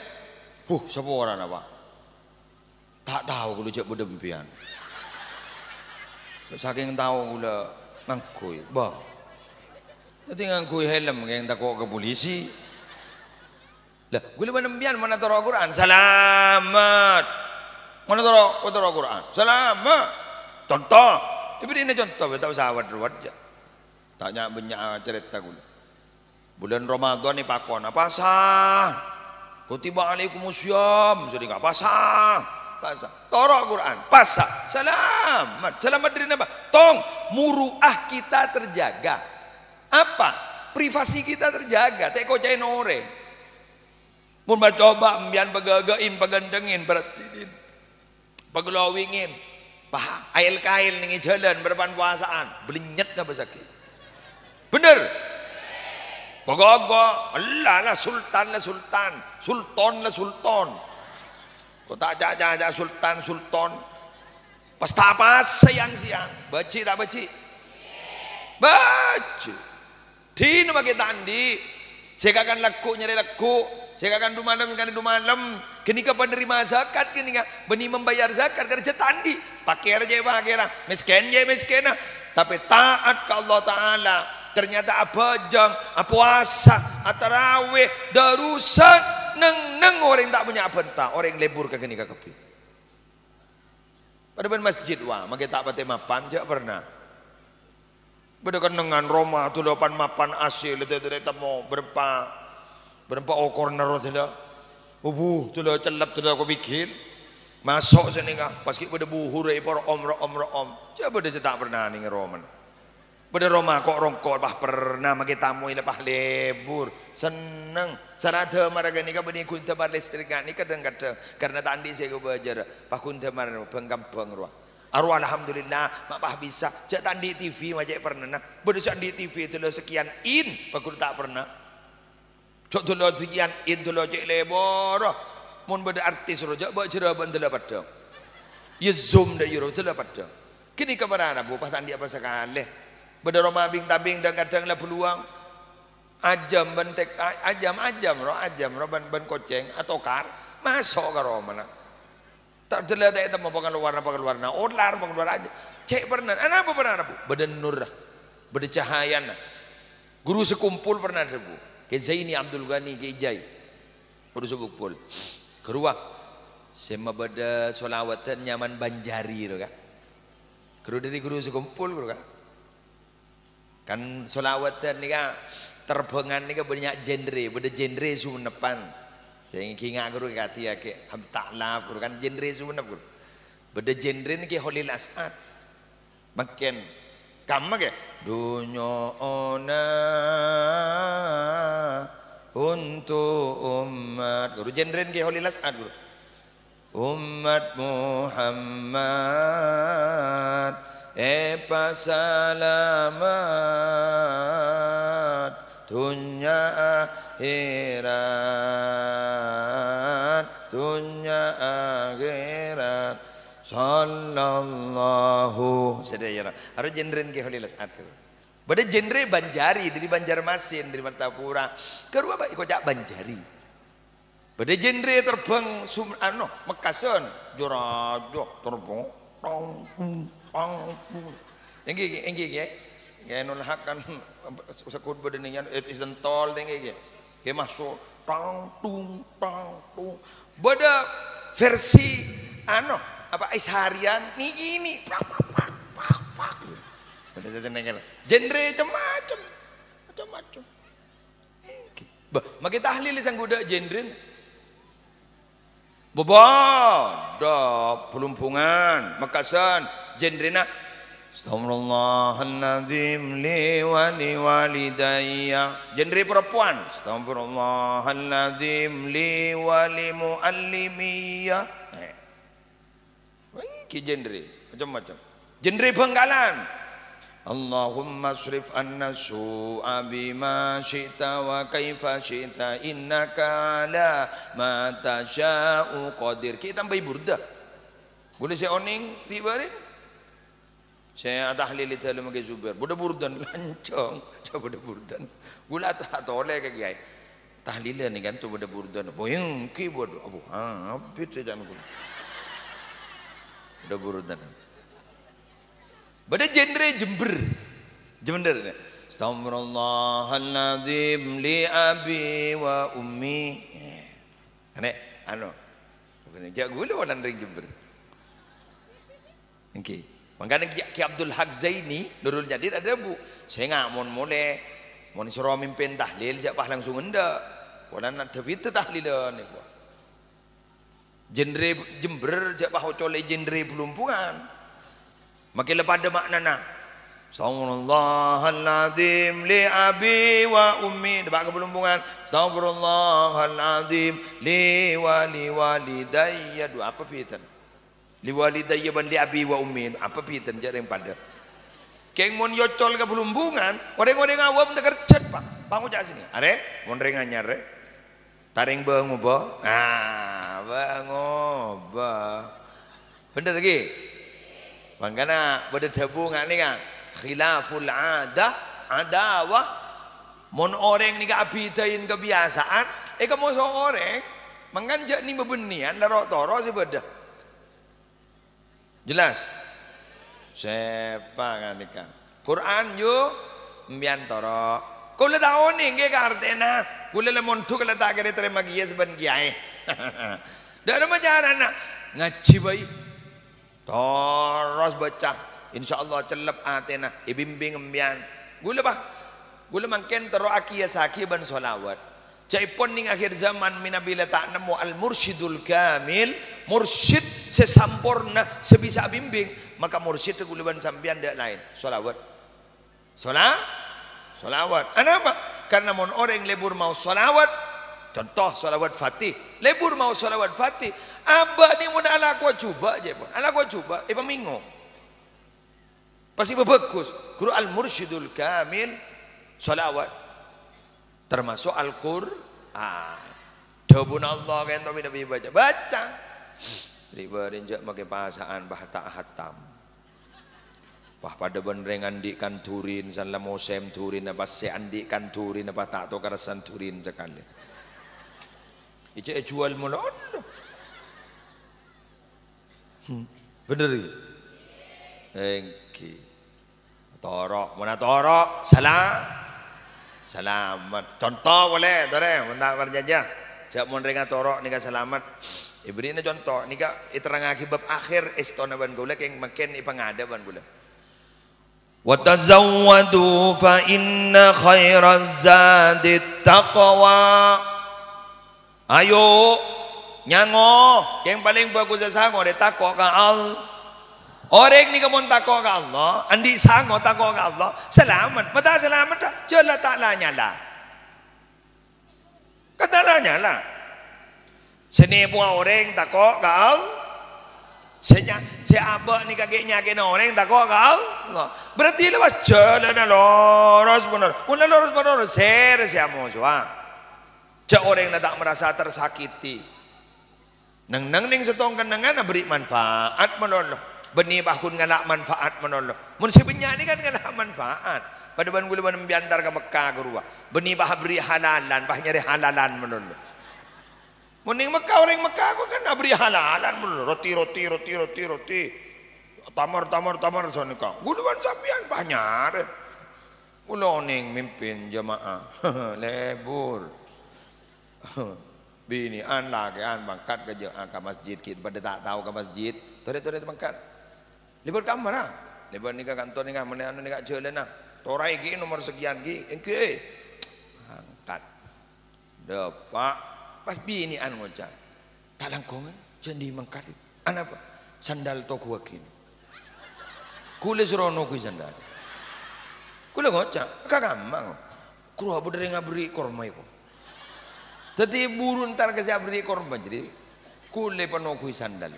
siapa orang apa tak tahu kalau cek berdempian saking tahu gula ngangkui bah jadi ngangkui helm yang tak ke polisi lah gula berdempian mana taruh Quran selamat mana taruh Quran selamat contoh ini contoh tak usah awat-awat je tanya banyak cerita gula bulan Ramadan ni pakon apa sah kutiba alaikumusiyam jadi enggak pasah torok Quran pasah selamat dari apa tong muruah kita terjaga apa privasi kita terjaga tak kau cai nore mun coba mbian pegagain pegandengin beratinin pegelawingin pah ail-kail ning jalan berpan puasaan belinyet enggak besaki bener Pogok, Allah lah sultan lah sultan, sultan lah sultan. Kau tak jaga sultan. Pesta apa siang, baci tak baci? Baci. Tino bagi tandi, sekakan laku nyari laku, sekakan du malam, kenika penerima zakat, kenika beni membayar zakat kerja tandi, pakai aja miskin, tapi taat ke Allah Taala. Ternyata abajang, puasa, tarawih, darusan, neng orang tak punya bentah, orang lebur ke gini ke kepi. Pada masjid wah, maka tak pati mapan, jak pernah. Pada kenangan Roma tu depan mapan asil, itu temu berapa okor narot tu tu celap tu aku bikin, masuk sini kah, pas kita pada buhur, om, jak pada saya tak pernah nih Roma. Pada Roma kok rongkot bah pernah magi tamu lepas lebur seneng sarada maraga ni ka bani kunta bar listrik ni kadang-kadang karena tadi saya belajar pak kunta mar penggampang ruah arwah alhamdulillah mak bah bisa jak tadi TV macam pernah nah beda di TV itu lo sekian in pak kunta tak pernah cok tu lo sekian in tu lo cek lebor mun beda artis rojak buat cerah bandela pada ya zoom dah euro tu lah pada kini kebarana bu pas tadi apa sekali beda Roma bing tabing dan kadang lah peluang ajam bentek ajam roh ban koceng atau kar masuk ke Roma nak tak terlihat itu mau pengeluaran odlar pengeluaran aja cek pernah apa pernah bu beda nur beda cahaya guru sekumpul pernah bu ke Zaini Abdul Ghani ke Ijai guru sekumpul keruah sema beda solawatan nyaman Banjari tu kan guru dari guru sekumpul guru kan solawatan ni kan terbangan ni kan banyak genre beda genre sunepan saya ingat guru kata ya ke ham taklaf guru kan genre sunep guru beda genre ni ke Holil As'ad makin kamu ke dunya ona untuk umat guru genre ni ke Holil As'ad guru umat Muhammad selamat dunia akhirat sallallahu sedaya harus genre ke Holil As'ad pada genre Banjari dari Banjarmasin dari Martapura kedua baik kocak Banjari pada genre terbang Mekasan jorajo terbang engge ya nolak kan sekut bedenian itu isen tol engge ke masuk tang tung beda versi apa isharian ni gini beda sejenengel genre macam-macam makin tahlil sang guda genre Boboh, pelumpungan, Mekasan, genrena Astaghfirullahaladzim li walidayya. Genre perempuan. Astaghfirullahaladzim li wali muallimiyya. Ini genre macam-macam. Genre Benggalan. Allahumma asrif anna su'a bima syi'ta wa kaifa syi'ta innaka ala ma tasha'u qadir. Kita tambah burda. Boleh saya oning ribarin? Saya tahlil itu dalam ke Zubair. Budak burdan lancong. Coba budak burdan. Gula tak toleh ke kiai. Tahlilan ni kan tu budak burdan. Boyong ki budak abu. Habis jangan gula. Budak burdan. Bada genre Jember. Jember. Astaghfirullahaladzim li abi wa ummi. Ane bukan jak gula orang dari Jember. Okey. Makanya Ki Abdul Haq Zaini Nurul Jadid ada bu. Saya ngak mon mole mon suruh mimpin tahlil jak pah langsung enda. Orang nak tapi tahlilan ni. Genre Jember jak pah cole genre pelumpungan. Makin lepas ada maknana. Astaghfirullahaladzim li abi wa ummi. Dapat kebelumpungan. Astaghfirullahaladzim li walidayya. Dua apa pitan? Li walidayya ban li abi wa ummi. Apa pitan jadi yang pada. Keng mon yocol kebelumpungan. Orang-orang awam tak kercet pak. Bangun jak sini. Are? Mon rengannya are? Taring bangun ba? Bangun ba. Bener lagi? Makanya pada tabungan ni kan khilaful adawah mon orang ni keabitain kebiasaan kamu seorang menganjak ni bebenian darok toro sebeda jelas siapa kan nikah Quran yo mbian toro kula tahu ni ke artena kula lemon tu kala tak kira terima gia seban kiai dak ada macam nak ngaji baik terus baca insyaallah celep atena ibimbing embian gula mangken tero akiya saki ban solawat caipon ning akhir zaman minabila tak nemu al mursyidul kamil mursyid sesampurna sebisa bimbing maka mursyid gula ban sambian dak lain solawat Solawat. Kenapa? Karena mon orang lebur mau solawat, contoh solawat fatih, lebur mau solawat fatih, abah ni mun ala ko coba aja pun, ala ko coba, pamingo. Pasti bagus. Guru al mursyidul kamil solawat termasuk Al-Qur'an. Dobun Allah kan tapi nabi baca. Riba rinjak make bahasaan bah tak hatam. Wah pada benereng andikan turin sanla mosem turin apa se andikan turin apa tak to karasan turin sekali. Ice jual mulon. Bener iki. Engki. Torok, mana torok? Selamat. Contoh boleh, tore, mentak berjajah. Jak mun renga torok nika selamat. Ibrina contoh nika iterangake bab akhir istona ban gula keng makin ipangada ban gula. Wa tazawwadu fa inna khairaz zadi taqwa. Ayo nyango, yang paling bagus sango de takwa ka Allah. Orang ni kamu takwa ka Allah, andi sango takwa ka Allah, selamat. Mata selamat tak? Jala tak lah nyala. Kata lah nyala. Seni buah orang takwa ka Allah. Siapa ni kakeknya kena orang takwa ka Allah. Berarti lepas jalan lurus benar. Una lurus benar. Ser siapa semua. Cak orang yang tak merasa tersakiti. Nang ning setong kenangan beri manfaat menolong. Benih bahkun ngalak manfaat menolong. Mun sebenarnya ni kan ngalak manfaat. Pada ban gula ban biantar ke Mekah ke ruah. Benih bah beri halalan, bah nyari halalan menolong. Mun ning Mekah orang Mekah aku kan beri halalan menolong. Roti. Tamar sonika. Gula ban sambian bah nyari. Gula ning mimpin jemaah. Lebur. Bini an lagi an bangkat ke masjid kita pada tak tahu ke masjid. Tore bangkat. Libur kamar ah. Libur nikah kantor nikah mana anu nikah jalan ah. Torai ki nomor sekian ki. Engke. Angkat. Depak pas bini an ngocak. Tak langkong jendi mangkat. An apa? Sandal toko kini. Kule serono ku sandal. Kule ngocak. Kagamang. Kruah bodere ngabri korma iku. Tadi burun tar ke saya beri korban jadi kule penokui sandal.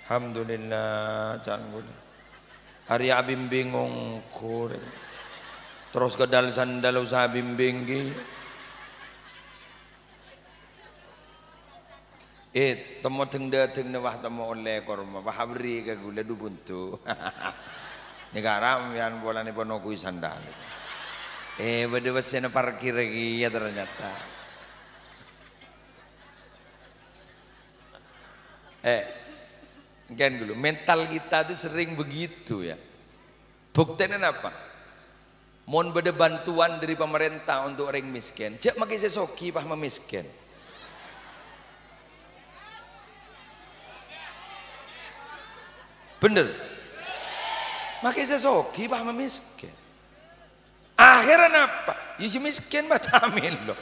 Alhamdulillah canggul. Hari abim bingung kure. Terus kedal sandal usaha bimbing ki. Temu teng wah temu oleh korma wah beri ke gula du buntu. Negara yang bola ni penokui sandal. Beda besen parkir lagi ya ternyata. Kan dulu mental kita itu sering begitu ya. Buktinya apa? Mohon beda bantuan dari pemerintah untuk orang miskin. Cek makai sesoki pah memiskin. Bener? Makai sesoki pah memiskin. Akhirnya apa? Ya si miskin batamil loh.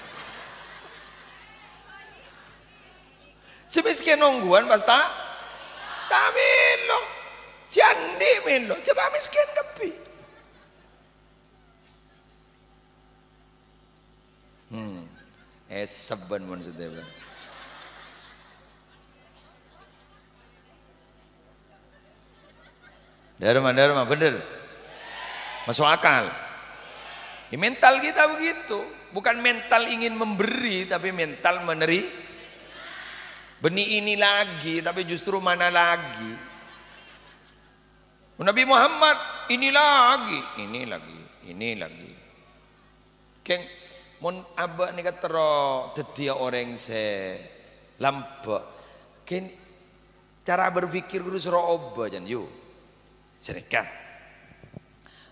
Si miskin nungguan pasti tamil loh. Si andi min loh. Coba miskin kepi. Saban mon sedeba. Dharma bener. Masuk akal. Ya, mental kita begitu, bukan mental ingin memberi tapi mental meneri. Benih ini lagi tapi justru mana lagi. Nabi Muhammad ini lagi. Keng mon abah ni katero tetia orang se lampa. Ken cara berpikir guru sura obah jan yo. Sedekah.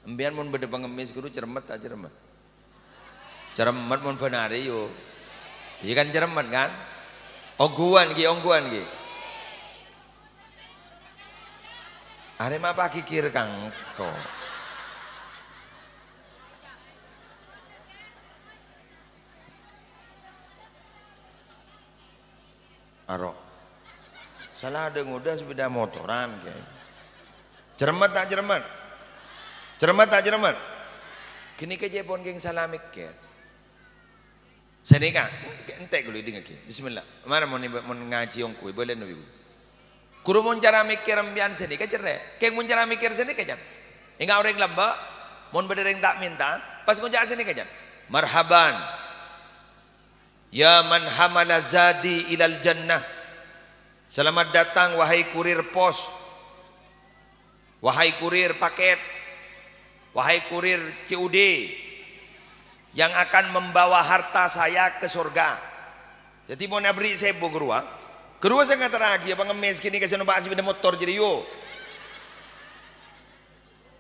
Embian mun beda pengemis guru cermet tak cermet. Cermet mun benari yo. Iya kan cermet kan? Ongguan ki. Arema apa kikir kang ko. Aro. Salah ada muda sepeda motoran kayak. Cermat tak cermat? Cermat tak cermat? Kini kerja pun geng salah mikir. Senika, entek dulu dengar ke. Bismillah. Mana mau ngaji ongkui boleh nabi. Kuru mun cara mikir ambian senika cerai. Keng mun cara mikir senika jam. Ingat orang lamba, mun bedereng tak minta, pas ngucap senika jam. Marhaban. Ya man hamala zadi ilal jannah. Selamat datang wahai kurir pos. Wahai kurir paket. Wahai kurir COD yang akan membawa harta saya ke surga. Jadi mau nabri saya bu gerua. Gerua saya ngata lagi apa ngemes kini kasih nombak asih benda motor jadi yo.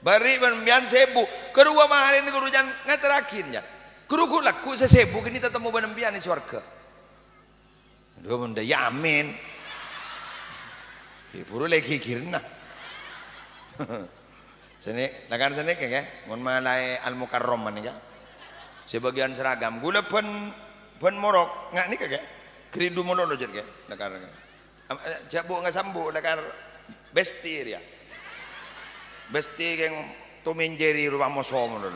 Bari benbian sebu. Gerua mahal ini guru jangan ngata rakinnya. Guru ku laku sesebu kini tetap mau benbian di surga. Dua benda ya amin. Puru lagi kirna. Sini, lagan sini ke? Mon malai al mukarrom mana ya? Sebagian seragam, gula pun morok, nggak nih ke? Kerindu mulu lo jadi ke? Lagan, jabu nggak sambu, lagan besti ya. Besti yang Tom and Jerry rumah mosom lo.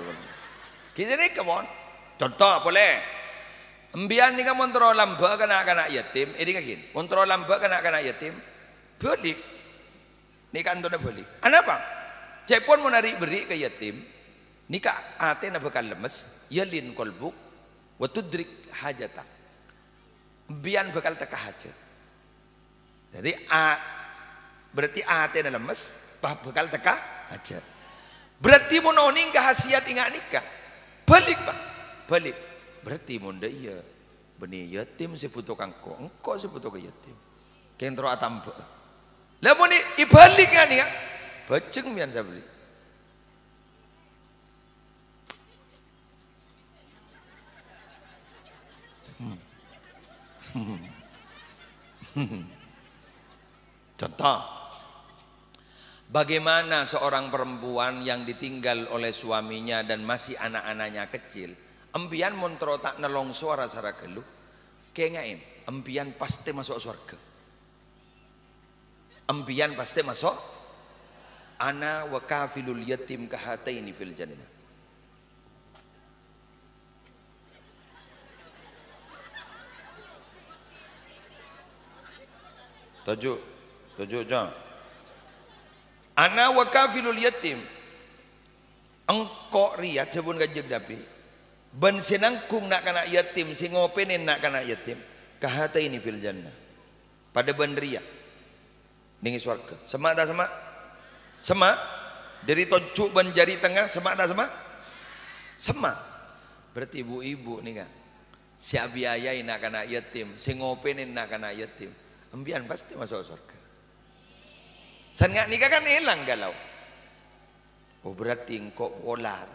Kita ni kemon, contoh boleh. Embian ni kan kontrol lamba kanak yatim, ini kakin. Kontrol lamba kanak yatim, balik. Ni kan tu nak balik. Kenapa? Cek pun mau narik beri ke yatim, nikah ate na bakal lemes, yalin kolbuk, watudrik hajata, bian bakal teka hajat. Jadi berarti ate na lemes, bakal teka hajat. Berarti mau noning khasiat ingat nikah, balik pak, balik. Berarti mau iya, benih yatim seputu kangko, engkau seputu ke yatim, kentro atambe. Lalu ni ibalik kan ya? Baceng mian saya beli. Contoh, bagaimana seorang perempuan yang ditinggal oleh suaminya dan masih anak-anaknya kecil, empian montro tak nelong suara sara geluh, kengain, empian pasti masuk surga. Empian pasti masuk. Ana wa kafilul yatim kahataini fil jannah. Tajuk jang. Ana wa kafilul yatim. Engkau ria jebun gajeg dapi. Ben sinangkung nak kana yatim, sing ngopenin nak kana yatim. Kahataini fil jannah. Pada ben ria. Ning swarga. Semak tak semak? Semak dari tonjuk ban jari tengah semak tak semak? Semak. Berarti ibu-ibu nih kan siap biayai nak anak yatim, sing ngopenin nak anak yatim, embian pasti masuk surga. Sangat nikah kan hilang galau. Oh berarti kok polar,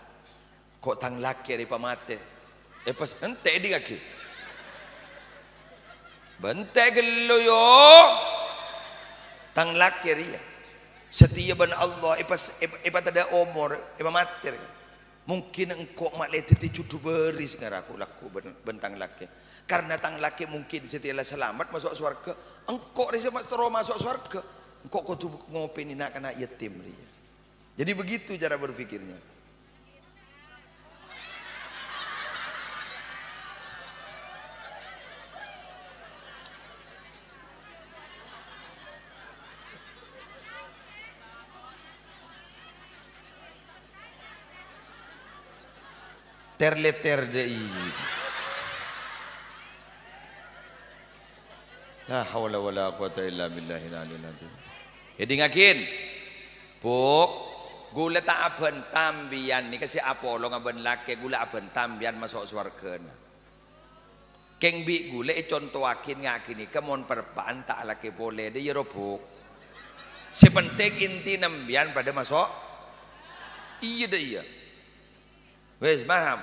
kok tang laki dari pamate, pas ente di kaki, bente gelo yo, tang laki ria. Setia ban Allah ipas ada umur mater mungkin engkau mak leteti cucu beris ngaraku laku bentang laki karena tang laki mungkin setia selamat masuk surga engkau risma terus masuk surga engkau kudu ngopeni nak anak yatim dia. Jadi begitu cara berpikirnya. Terleter dei. La haula wala quwata illa billahil aliyil azim. Jadi ngakin. Buk, gula tak aben tambian ni kasi Apollo ngaben laki gula aben tambian masuk surga. Keng bi gula contohakin ngakin ni kemon perpaan tak laki boleh dia robuk. Sepenting inti nambian pada masuk. Iya dah iya. Wes paham.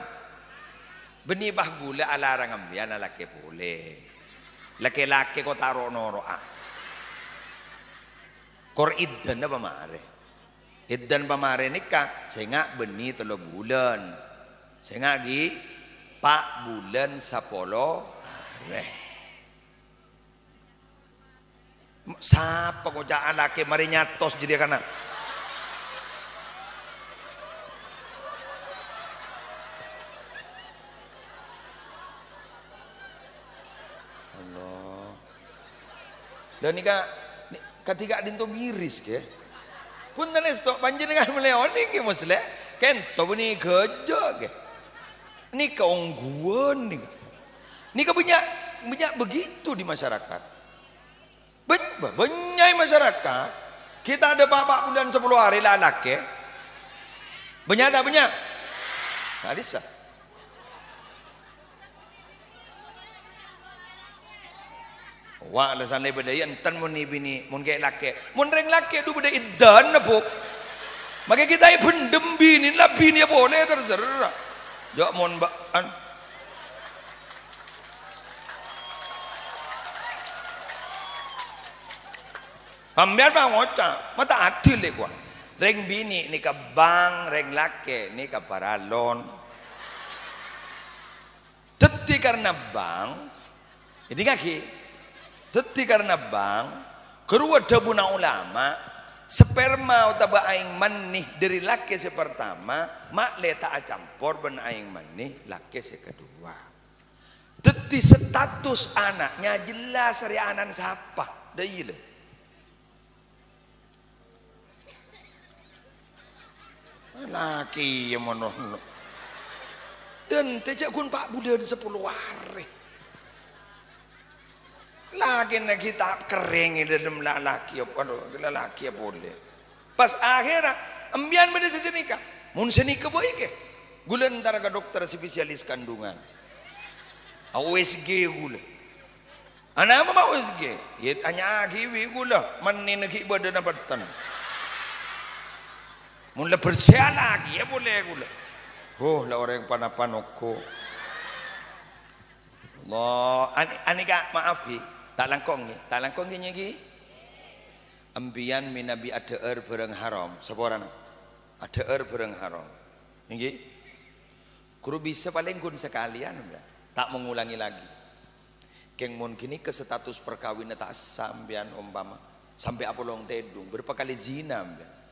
Benih bah gula alarang ambian laki boleh. Laki-laki kau taruh noro ah. Kor iddan apa mare? Iddan pamare nikah sehingga benih 3 bulan. Sehingga gi 4 bulan 10 hari. Siapa kau jangan laki mari nyatos jadi kana? Allah. Dan nika ketika dinto miris ke. Punten estok panjenengan meleoni ke musle. Kento beni kerja ke. Nika ongguan nika. Nika banyak begitu di masyarakat. Banyak masyarakat. Kita ada 4 bulan 10 hari lah laki. Banyak tak banyak? Tak bisa. Wah, alasan lebih dari enten mun bini mun kayak laki. Mun reng laki tu beda idan apa? Maka kita pendem bini lah bini boleh terserah. Jak mun baan. Ambiar bang oca, mata adil le kuah. Reng bini ni ke bang, reng laki ni ke paralon. Teti karena bang, ini kaki. Teti karena bang, kedua debuna ulama, sperma atau aing manih dari laki sepertama, mak leta campur ben aing manih laki sekedua. Teti status anaknya jelas dari anak siapa, dah ile. Laki yang monono dan tejak kun 4 bulan 10 hari lagi nak kita kering dalam laki apa laki boleh pas akhirnya ambian pada sejenika mun senika boy ke gula antara ke dokter spesialis kandungan OSG gula anak apa mau OSG ya tanya kiwi gula manin ki badan apatan mula bersiah lagi ya boleh gula. Oh lah orang yang panapanoko. Allah, anika maaf ki, tak langkong ki. Ambian minabi adeer bareng haram, seporan. Adeer bareng haram. Nggih. Guru bisa paling kun sekalian tak mengulangi lagi. Keng mun kini ke status perkawinan tak sampean umpama sampai apolong tedung berapa kali zina ambian.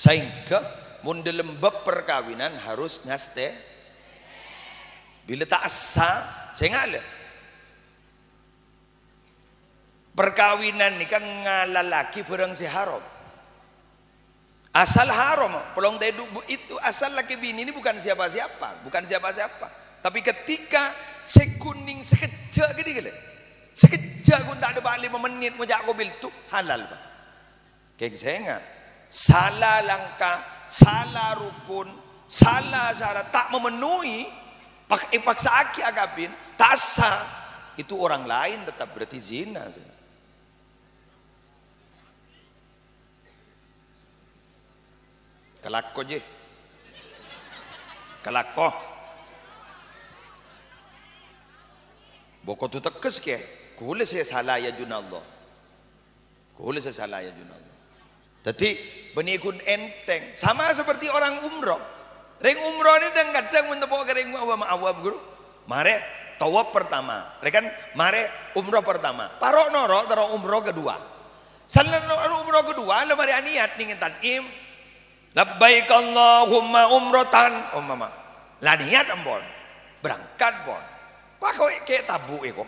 Sehingga mun dalam bab perkawinan harus ngaste bila tak sah saya ngala perkawinan ni kan ngalalaki barang si haram asal haram pelong tedu itu asal laki bini ini bukan siapa-siapa tapi ketika sekuning sekejap gini sekejap pun tak ada balik 5 menit mau jak mobil tu halal pak kayak saya enggak salah langkah, salah rukun, salah syarat tak memenuhi paksa aki agapin tak sah itu orang lain tetap berarti zina. Kelako je, kelako. Boko tu tekes ke, kule saya salah ya junallah, kule saya salah ya junallah. Jadi benikun enteng sama seperti orang umroh. Ring umroh ini kadang menepuk ke ring awam guru. Mare tawaf pertama, rekan mare umroh pertama. Parok noro taro umroh kedua. Salan umroh kedua le mari niat ning tanim. Labbaik Allahumma umrotan umpama. Lah niat ampun. Berangkat pon. Pak kowe ke tabu eko.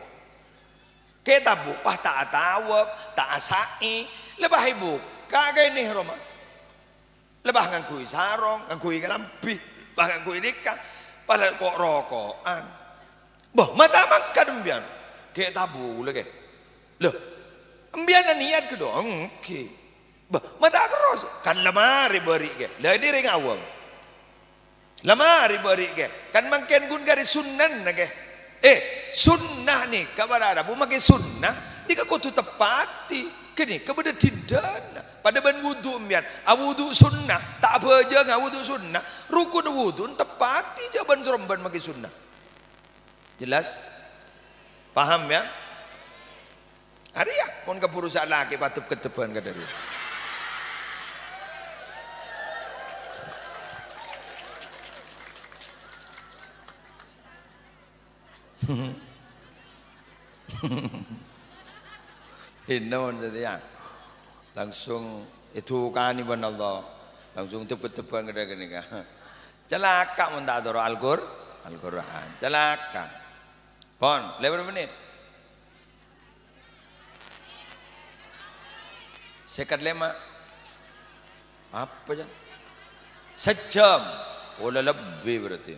Ke tabu wah tak tawaf, tak asai, lebah ibu. Kagak ini Roma, lebah ngangkui sarong, ngangkui kelambi, bah ngangkui nikah, pada kok rokokan, bah mata makan embian, kayak tabu lagi, loh, embian niat kedua, oke, bah mata terus, kan lemari beri ke, lah ini ring awam, lemari beri ke, kan makin gun garis sunnah ke, sunnah nih, kabar ada, bu makin sunnah, di kau tu tepati. Kini kepada tidak pada ban wudu mian wudu sunnah tak apa aja ngah wudu sunnah rukun wudu tepati jaban seremban maki sunnah jelas paham ya hari ya pun ke perusahaan laki patut ke depan ke dari Hinnaun saja. Langsung itu kan ibn Allah. Langsung tepet-tepetan gede-gede kan. Celaka mun tak adoro Al-Qur'an. Celaka. Pon, berapa menit? Sekat lema. Apa je? Sejam. Oh lebih berarti.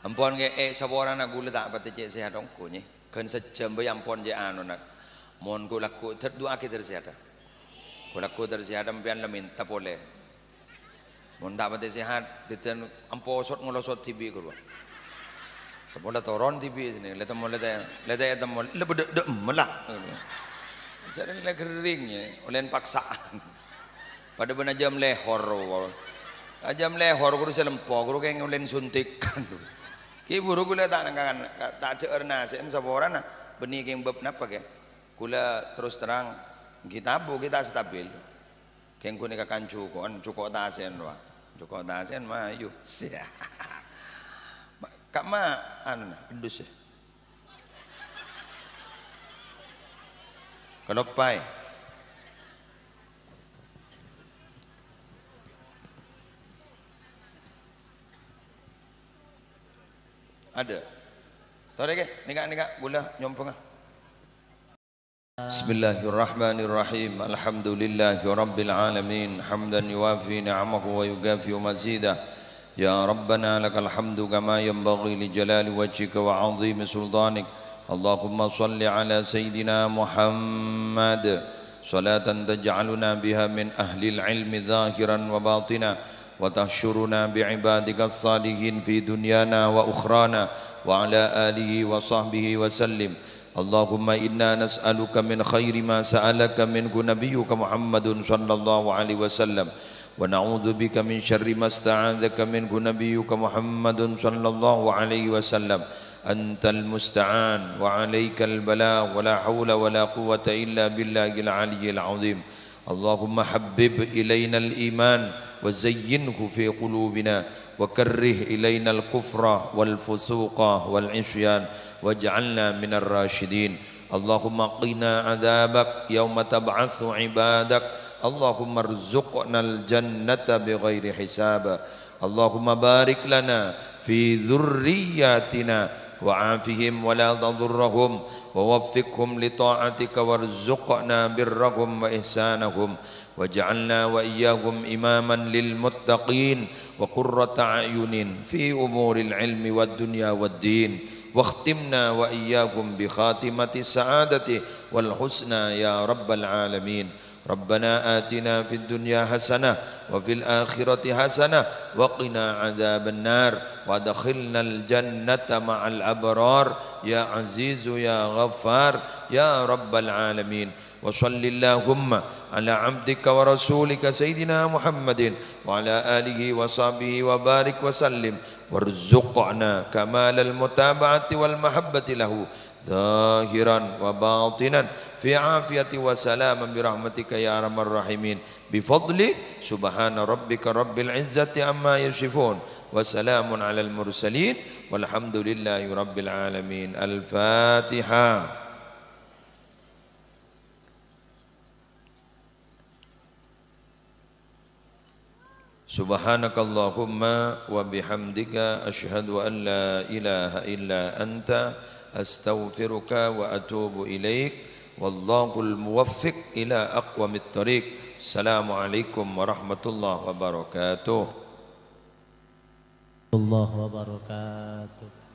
Ampun ke saboran nak gula tak pati cek sehat ongko ni. Kan sejam be ampun je anu nak. Mon ko laku terdua kita tersehat. Ko laku tersehat ampian la minta boleh. Mon tak pati sehat titen ampo sot ngolosot TV ko. Tapola toron TV sini. Leta mol lebede melak. Jadi lek keringnya oleh paksaan. Pada benar jam lehor. Jam lehor guru selempok guru kayak ngulin suntikan. Ki buru gula tak ada erna sen saboran benih yang bab napa ke? Gula terus terang kita stabil. Keng kuni kakan cuko tasen wa. Cuko tasen mah yuk. Kak ma anu endus. Kalau pai ada. Tahu ke? Nikah gula nyompong. Bismillahirrahmanirrahim. Alhamdulillahi rabbil alamin. Hamdan yuwafi ni'amahu wa yugafi mazida. Ya Rabbana lakal hamdu kama yanbaghi li jalali wajhika wa 'azimi sultanik. Allahumma salli ala sayyidina Muhammad salatan taj'aluna biha min ahli al-ilmi zahiran wa batina wa tahsyuruna bi'ibadika as-salihin fi dunyana wa ukhrana wa ala alihi wa sahbihi wa sallim. Allahumma inna nas'aluka min khairi ma sa'alaka minhu nabiyyuka Muhammadun sallallahu alaihi wasallam wa na'udzu bika min syarri ma sta'adzaka minhu nabiyyuka Muhammadun sallallahu alaihi wasallam. Antal musta'an wa 'alaikal balagh wa la haula wa la quwwata illa billahil 'aliyyil 'azim. Allahumma habbib ilaina al-iman wa zayyinhu fi qulubina wa karrih ilaina al-kufra wal fusuqa wal 'isyan waj'alna minar rasyidin. Allahumma qina 'adzabak yauma tab'atsu 'ibadak. Allahumma rzuqna al-jannata bighairi hisab. Allahumma barik lana fi dhurriyyatina وعافهم ولا تضرهم ووفقهم لطاعتك وارزقنا برهم وإحسانهم واجعلنا وإياهم إماما للمتقين وقرة أعين في أمور العلم والدنيا والدين واختمنا وإياهم بخاتمة السعادة والحسنى يا رب العالمين. ربنا آتنا في الدنيا حسنة وفي الآخرة حسنة وقنا عذاب النار وادخلنا الجنة مع الأبرار يا عزيز يا غفار يا رب العالمين. وصل اللهم على عبدك ورسولك سيدنا محمد وعلى آله وصحبه وبارك وسلم وارزقنا كمال المتابعة والمحبة له ظاهرا وباطنا في عافية وسلام برحمتك يا أرحم الراحمين بفضل سبحان ربك رب العزة عما يصفون وسلام على المرسلين والحمد لله رب العالمين. الفاتحة. سبحانك اللهم وبحمدك أشهد أن لا إله إلا أنت أستغفرك وأتوب إليك والله الموفق إلى أقوم الطريق. السلام عليكم ورحمة الله وبركاته. الله وبركاته.